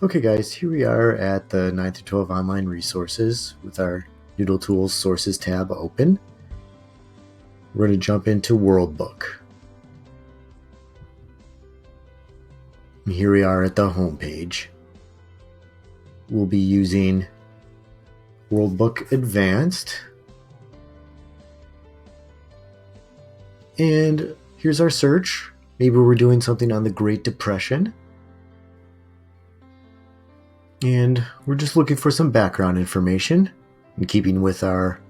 Okay guys, here we are at the 9 through 12 online resources with our NoodleTools sources tab open. We're going to jump into World Book. And here we are at the home page. We'll be using World Book Advanced. And here's our search. Maybe we're doing something on the Great Depression. And we're just looking for some background information in keeping with our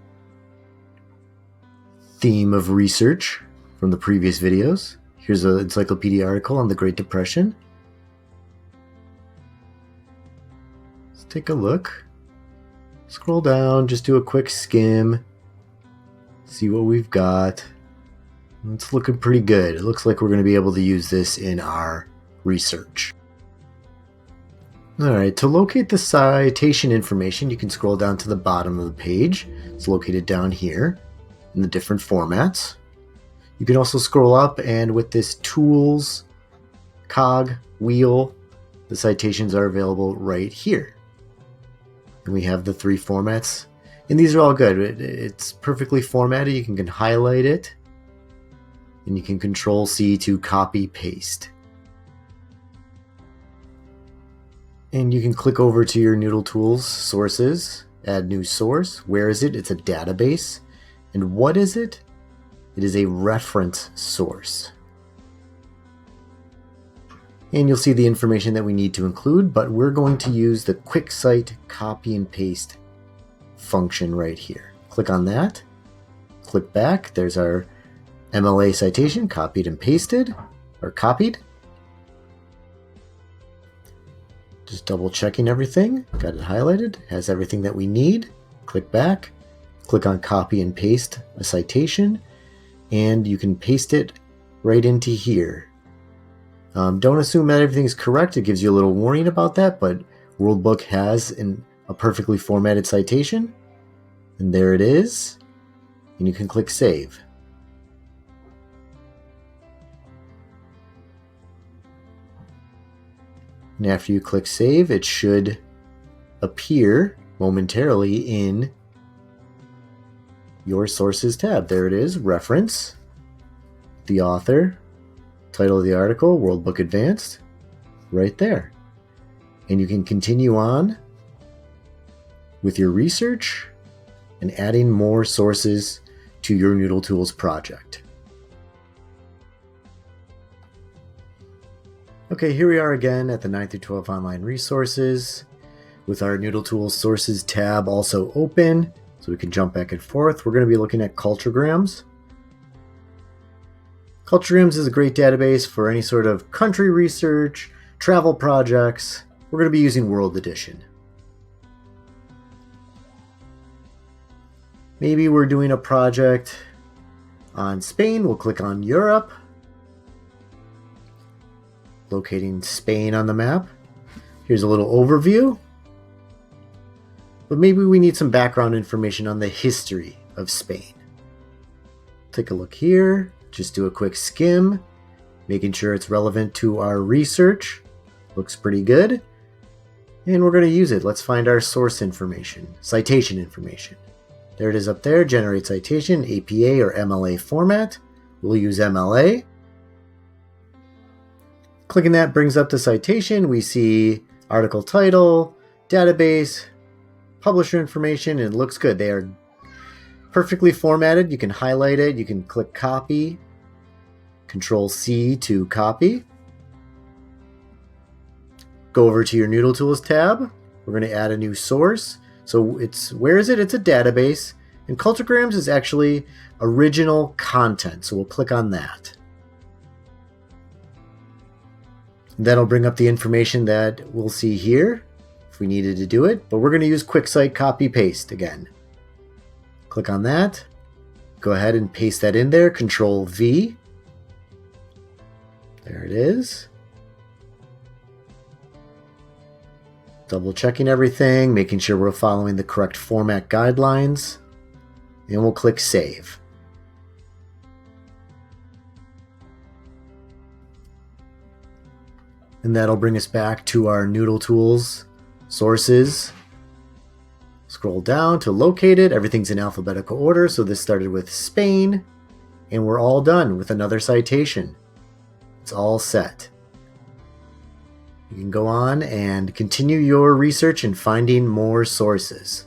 theme of research from the previous videos. Here's an encyclopedia article on the Great Depression. Let's take a look. Scroll down, just do a quick skim. See what we've got. It's looking pretty good. It looks like we're going to be able to use this in our research. Alright, to locate the citation information, you can scroll down to the bottom of the page. It's located down here in the different formats. You can also scroll up, and with this tools cog wheel, the citations are available right here. And we have the three formats, and these are all good. It's perfectly formatted. You can highlight it, and you can Control C to copy paste. And you can click over to your NoodleTools sources, add new source. Where is it? It's a database. And what is it? It is a reference source. And you'll see the information that we need to include, but we're going to use the Quick Cite copy and paste function right here. Click on that, click back. There's our MLA citation copied and pasted, or copied. Just double checking everything. Got it highlighted. Has everything that we need. Click back. Click on copy and paste a citation. And you can paste it right into here. Don't assume that everything is correct. It gives you a little warning about that. But World Book has a perfectly formatted citation. And there it is. And you can click save. And after you click save, it should appear momentarily in your sources tab. There it is, reference, the author, title of the article, World Book Advanced, right there. And you can continue on with your research and adding more sources to your NoodleTools project. Okay, here we are again at the 9 through 12 online resources with our NoodleTools sources tab also open, so we can jump back and forth. We're going to be looking at Culturegrams. Culturegrams is a great database for any sort of country research, travel projects. We're going to be using World Edition. Maybe we're doing a project on Spain. We'll click on Europe. Locating Spain on the map. Here's a little overview. But maybe we need some background information on the history of Spain. Take a look here. Just do a quick skim, making sure it's relevant to our research. Looks pretty good. And we're going to use it. Let's find our source information, citation information. There it is up there. Generate citation, APA or MLA format. We'll use MLA. Clicking that brings up the citation. We see article title, database, publisher information, and it looks good. They are perfectly formatted. You can highlight it. You can click copy, Control C to copy. Go over to your NoodleTools tab. We're going to add a new source. So where is it? It's a database. And Culturegrams is actually original content. So we'll click on that. That'll bring up the information that we'll see here if we needed to do it, but we're going to use Quick Cite copy paste again. Click on that. Go ahead and paste that in there. Control V. There it is. Double checking everything, making sure we're following the correct format guidelines, and we'll click save. And that'll bring us back to our NoodleTools sources. Scroll down to locate it. Everything's in alphabetical order, so this started with Spain, and we're all done with another citation. It's all set. You can go on and continue your research and finding more sources.